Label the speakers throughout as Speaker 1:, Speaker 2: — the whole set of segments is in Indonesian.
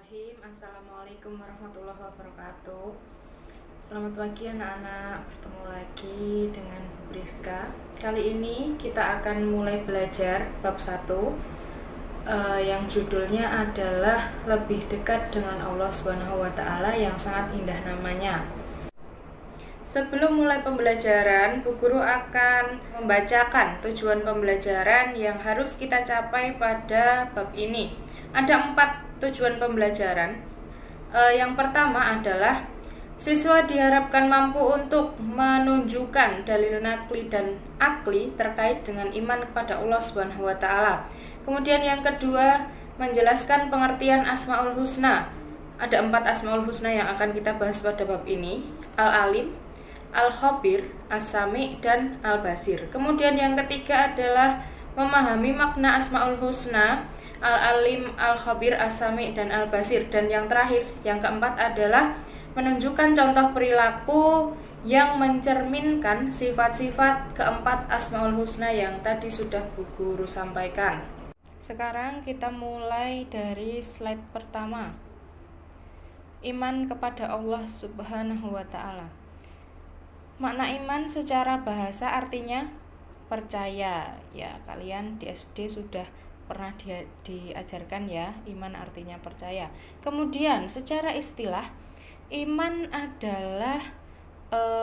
Speaker 1: Bismillahirrahmanirrahim. Assalamualaikum warahmatullahi wabarakatuh. Selamat pagi anak-anak, bertemu lagi dengan Bu Priska. Kali ini kita akan mulai belajar bab 1 yang judulnya adalah lebih dekat dengan Allah SWT yang sangat indah namanya. Sebelum mulai pembelajaran, Bu Guru akan membacakan tujuan pembelajaran yang harus kita capai pada bab ini. Ada 4 tujuan pembelajaran. Yang pertama adalah siswa diharapkan mampu untuk menunjukkan dalil nakli dan akli terkait dengan iman kepada Allah SWT. Kemudian yang kedua, menjelaskan pengertian Asmaul Husna. Ada 4 Asmaul Husna yang akan kita bahas pada bab ini: Al-Alim, Al-Khabir, As-Sami, dan Al-Basir. Kemudian yang ketiga adalah memahami makna Asmaul Husna, Al-Alim, Al-Khabir, As-Sami, dan Al-Basir. Dan yang terakhir, yang keempat adalah menunjukkan contoh perilaku yang mencerminkan sifat-sifat keempat Asmaul Husna yang tadi sudah Bu Guru sampaikan. Sekarang kita mulai dari slide pertama. Iman kepada Allah Subhanahu wa Ta'ala. Makna iman secara bahasa artinya percaya. Ya, kalian di SD sudah pernah diajarkan ya, iman artinya percaya. Kemudian secara istilah, iman adalah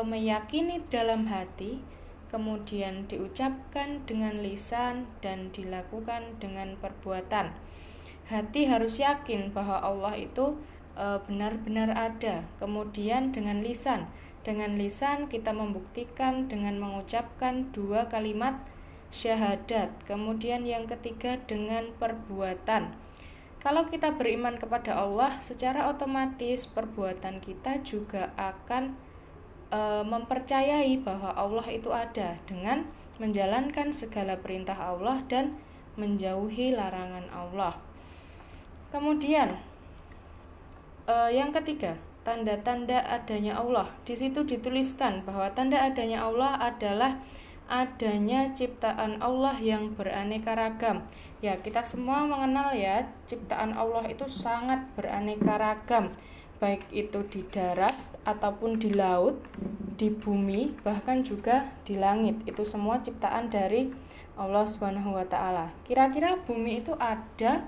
Speaker 1: meyakini dalam hati, kemudian diucapkan dengan lisan dan dilakukan dengan perbuatan. Hati harus yakin bahwa Allah itu benar-benar ada. Kemudian dengan lisan kita membuktikan dengan mengucapkan 2 kalimat syahadat. Kemudian yang ketiga dengan perbuatan. Kalau kita beriman kepada Allah, secara otomatis perbuatan kita juga akan mempercayai bahwa Allah itu ada dengan menjalankan segala perintah Allah dan menjauhi larangan Allah. Kemudian yang ketiga, tanda-tanda adanya Allah. Di situ dituliskan bahwa tanda adanya Allah adalah adanya ciptaan Allah yang beraneka ragam. Ya, kita semua mengenal ya, ciptaan Allah itu sangat beraneka ragam, baik itu di darat ataupun di laut, di bumi, bahkan juga di langit. Itu semua ciptaan dari Allah Subhanahu wa Ta'ala. Kira-kira bumi itu ada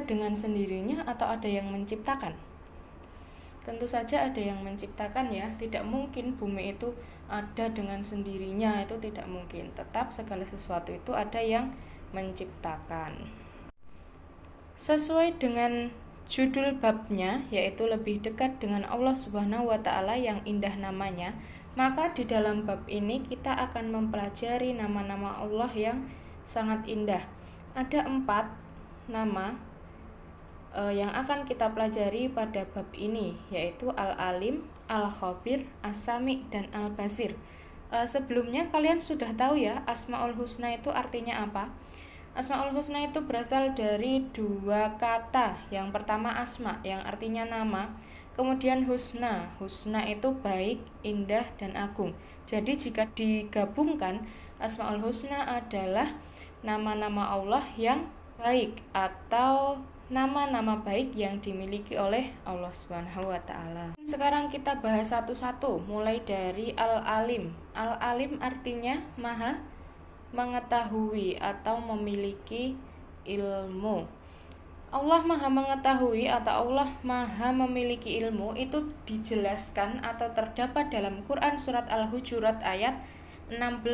Speaker 1: dengan sendirinya atau ada yang menciptakan? Tentu saja ada yang menciptakan ya. Tidak mungkin bumi itu ada dengan sendirinya, itu tidak mungkin. Tetap segala sesuatu itu ada yang menciptakan. Sesuai dengan judul babnya, yaitu lebih dekat dengan Allah Subhanahu wa Ta'ala yang indah namanya, maka di dalam bab ini kita akan mempelajari nama-nama Allah yang sangat indah. Ada 4 nama yang akan kita pelajari pada bab ini, yaitu Al-Alim, Al-Khabir, As-Sami, dan Al-Basir. Sebelumnya kalian sudah tahu ya, Asmaul Husna itu artinya apa? Asmaul Husna itu berasal dari 2 kata. Yang pertama asma, yang artinya nama. Kemudian husna, husna itu baik, indah, dan agung. Jadi jika digabungkan, Asmaul Husna adalah nama-nama Allah yang baik atau nama-nama baik yang dimiliki oleh Allah Subhanahu wa Ta'ala. Sekarang kita bahas satu-satu, mulai dari Al-Alim. Al-Alim artinya maha mengetahui atau memiliki ilmu. Allah maha mengetahui atau Allah maha memiliki ilmu itu dijelaskan atau terdapat dalam Quran surat Al-Hujurat ayat 16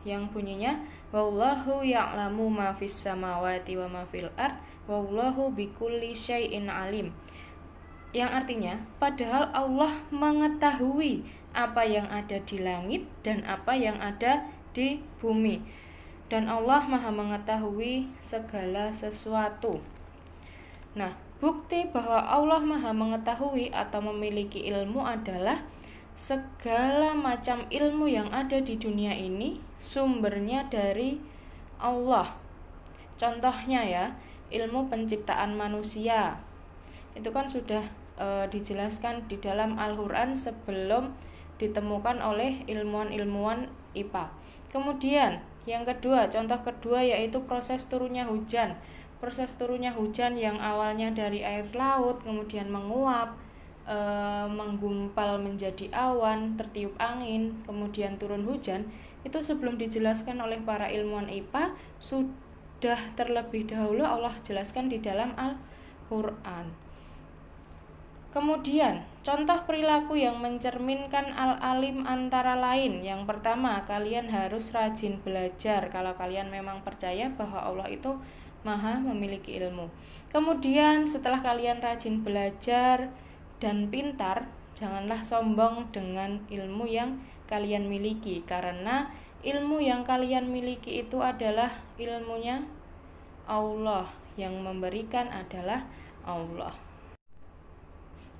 Speaker 1: yang bunyinya wallahu ya'lamu ma fis samawati wa ma fil ard wallahu bikulli syai'in alim. Yang artinya, padahal Allah mengetahui apa yang ada di langit dan apa yang ada di bumi. Dan Allah maha mengetahui segala sesuatu. Nah, bukti bahwa Allah maha mengetahui atau memiliki ilmu adalah segala macam ilmu yang ada di dunia ini sumbernya dari Allah. Contohnya ya, ilmu penciptaan manusia. Itu kan sudah dijelaskan di dalam Al-Quran sebelum ditemukan oleh ilmuwan-ilmuwan IPA. Kemudian yang kedua, contoh kedua yaitu proses turunnya hujan. proses turunnya hujan yang awalnya dari air laut kemudian menguap, menggumpal menjadi awan, tertiup angin, kemudian turun hujan, itu sebelum dijelaskan oleh para ilmuwan IPA sudah terlebih dahulu Allah jelaskan di dalam Al-Quran. Kemudian, contoh perilaku yang mencerminkan al-alim antara lain. Yang pertama, kalian harus rajin belajar kalau kalian memang percaya bahwa Allah itu maha memiliki ilmu. Kemudian, setelah kalian rajin belajar dan pintar, janganlah sombong dengan ilmu yang kalian miliki, karena ilmu yang kalian miliki itu adalah ilmunya Allah, yang memberikan adalah Allah.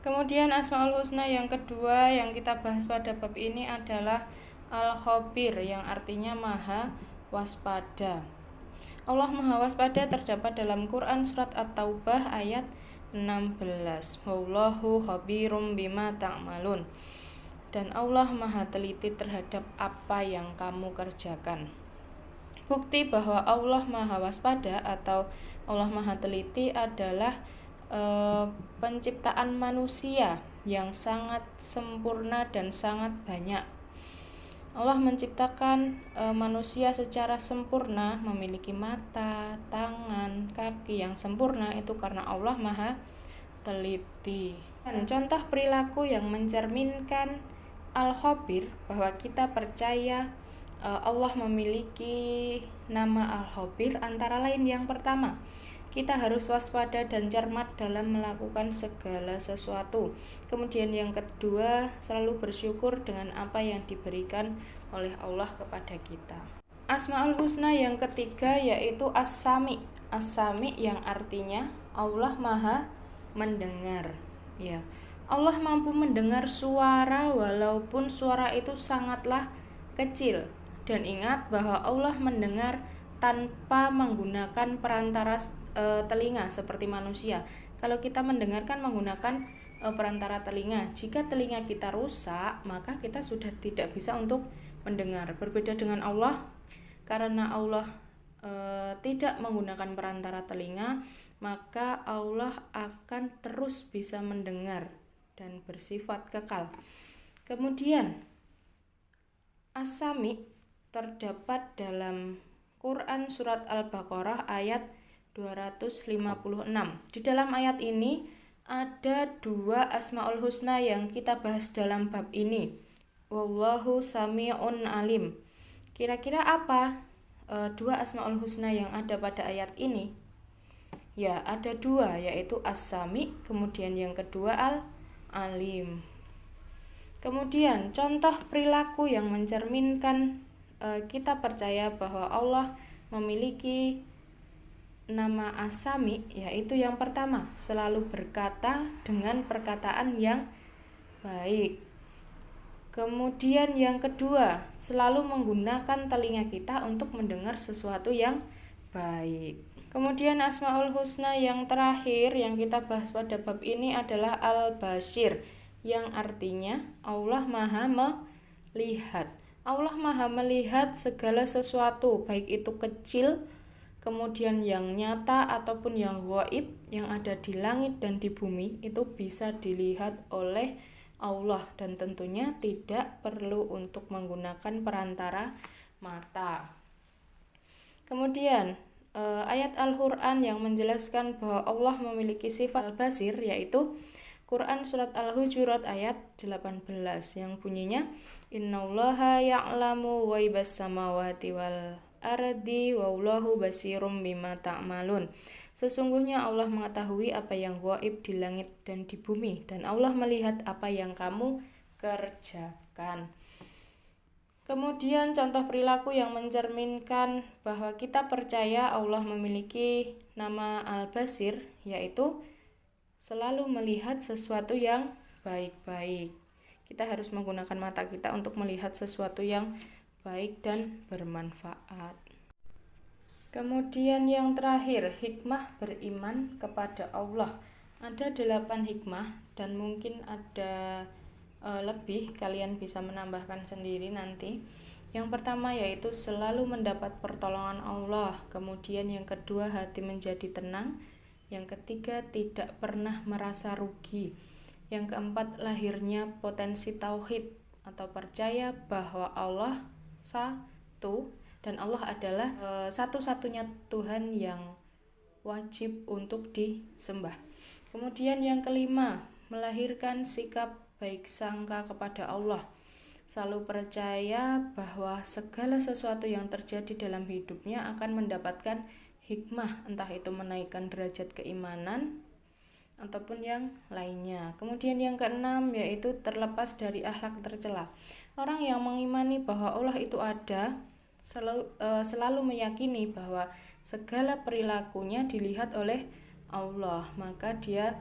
Speaker 1: Kemudian Asmaul Husna yang kedua yang kita bahas pada bab ini adalah Al-Khabir, yang artinya maha waspada. Allah maha waspada terdapat dalam Quran surat At-Taubah ayat 16. Wallahu khabirum bima ta'malun. Dan Allah maha teliti terhadap apa yang kamu kerjakan. Bukti bahwa Allah maha waspada atau Allah maha teliti adalah penciptaan manusia yang sangat sempurna dan sangat banyak. Allah menciptakan manusia secara sempurna, memiliki mata, tangan, kaki yang sempurna, itu karena Allah maha teliti. Dan contoh perilaku yang mencerminkan Al-Khabir, bahwa kita percaya Allah memiliki nama Al-Khabir, antara lain yang pertama, kita harus waspada dan cermat dalam melakukan segala sesuatu. Kemudian yang kedua, selalu bersyukur dengan apa yang diberikan oleh Allah kepada kita. Asmaul Husna yang ketiga yaitu As-Sami. As-Sami yang artinya Allah maha mendengar. Ya, Allah mampu mendengar suara walaupun suara itu sangatlah kecil. Dan ingat bahwa Allah mendengar tanpa menggunakan perantara telinga seperti manusia. Kalau kita mendengarkan menggunakan perantara telinga, jika telinga kita rusak, maka kita sudah tidak bisa untuk mendengar. Berbeda dengan Allah, karena Allah tidak menggunakan perantara telinga, maka Allah akan terus bisa mendengar dan bersifat kekal. Kemudian As-Sami terdapat dalam Quran surat Al-Baqarah ayat 256. Di dalam ayat ini ada dua Asmaul Husna yang kita bahas dalam bab ini. Wallahu sami'un alim. Kira-kira apa dua Asmaul Husna yang ada pada ayat ini? Ya, ada dua, yaitu As-Sami, kemudian yang kedua Al-Alim. Kemudian contoh perilaku yang mencerminkan kita percaya bahwa Allah memiliki nama As-Sami, yaitu yang pertama, selalu berkata dengan perkataan yang baik. Kemudian yang kedua, selalu menggunakan telinga kita untuk mendengar sesuatu yang baik. Kemudian Asmaul Husna yang terakhir yang kita bahas pada bab ini adalah Al-Bashir, yang artinya Allah maha melihat. Allah maha melihat segala sesuatu, baik itu kecil, kemudian yang nyata ataupun yang gaib, yang ada di langit dan di bumi, itu bisa dilihat oleh Allah dan tentunya tidak perlu untuk menggunakan perantara mata. Kemudian ayat Al-Quran yang menjelaskan bahwa Allah memiliki sifat Al-Basir, yaitu Quran surat Al-Hujurat ayat 18 yang bunyinya Innallaha ya'lamu ghaibas samawati wal ardi wallahu basirum bima ta'malun. Sesungguhnya Allah mengetahui apa yang gaib di langit dan di bumi, dan Allah melihat apa yang kamu kerjakan. Kemudian contoh perilaku yang mencerminkan bahwa kita percaya Allah memiliki nama Al-Basir, yaitu selalu melihat sesuatu yang baik-baik. Kita harus menggunakan mata kita untuk melihat sesuatu yang baik dan bermanfaat. Kemudian yang terakhir, hikmah beriman kepada Allah. Ada 8 hikmah dan mungkin ada lebih, kalian bisa menambahkan sendiri nanti. Yang pertama yaitu selalu mendapat pertolongan Allah. Kemudian yang kedua, hati menjadi tenang. Yang ketiga, tidak pernah merasa rugi. Yang keempat, lahirnya potensi tauhid atau percaya bahwa Allah satu dan Allah adalah satu-satunya Tuhan yang wajib untuk disembah. Kemudian yang kelima, melahirkan sikap baik sangka kepada Allah. Selalu percaya bahwa segala sesuatu yang terjadi dalam hidupnya akan mendapatkan hikmah, entah itu menaikkan derajat keimanan ataupun yang lainnya. Kemudian yang keenam yaitu terlepas dari akhlak tercela. Orang yang mengimani bahwa Allah itu ada selalu meyakini bahwa segala perilakunya dilihat oleh Allah, maka dia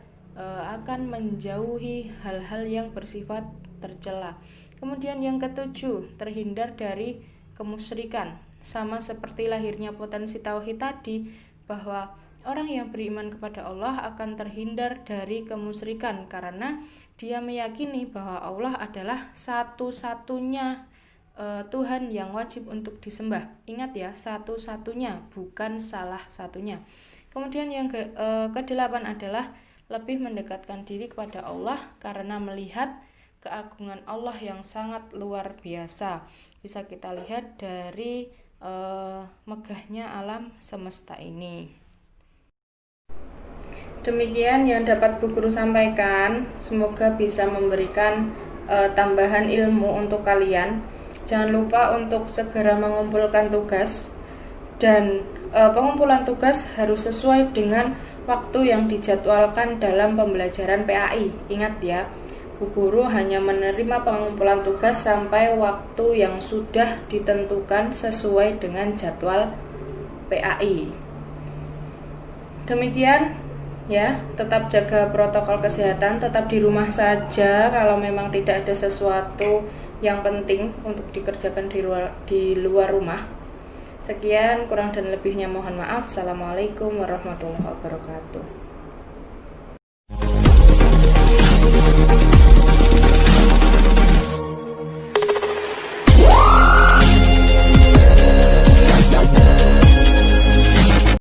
Speaker 1: akan menjauhi hal-hal yang bersifat tercela. Kemudian yang ketujuh, terhindar dari kemusyrikan. Sama seperti lahirnya potensi tauhid tadi, bahwa orang yang beriman kepada Allah akan terhindar dari kemusyrikan karena dia meyakini bahwa Allah adalah satu-satunya Tuhan yang wajib untuk disembah. Ingat ya, satu-satunya, bukan salah satunya. Kemudian yang kedelapan adalah lebih mendekatkan diri kepada Allah karena melihat keagungan Allah yang sangat luar biasa. Bisa kita lihat dari megahnya alam semesta ini. Demikian yang dapat Bu Guru sampaikan. Semoga bisa memberikan tambahan ilmu untuk kalian. Jangan lupa untuk segera mengumpulkan tugas, dan pengumpulan tugas harus sesuai dengan waktu yang dijadwalkan dalam pembelajaran PAI. Ingat ya, Bu Guru hanya menerima pengumpulan tugas sampai waktu yang sudah ditentukan sesuai dengan jadwal PAI. Demikian ya, tetap jaga protokol kesehatan, tetap di rumah saja kalau memang tidak ada sesuatu yang penting untuk dikerjakan di luar rumah. Sekian, kurang dan lebihnya mohon maaf. Assalamualaikum warahmatullahi wabarakatuh.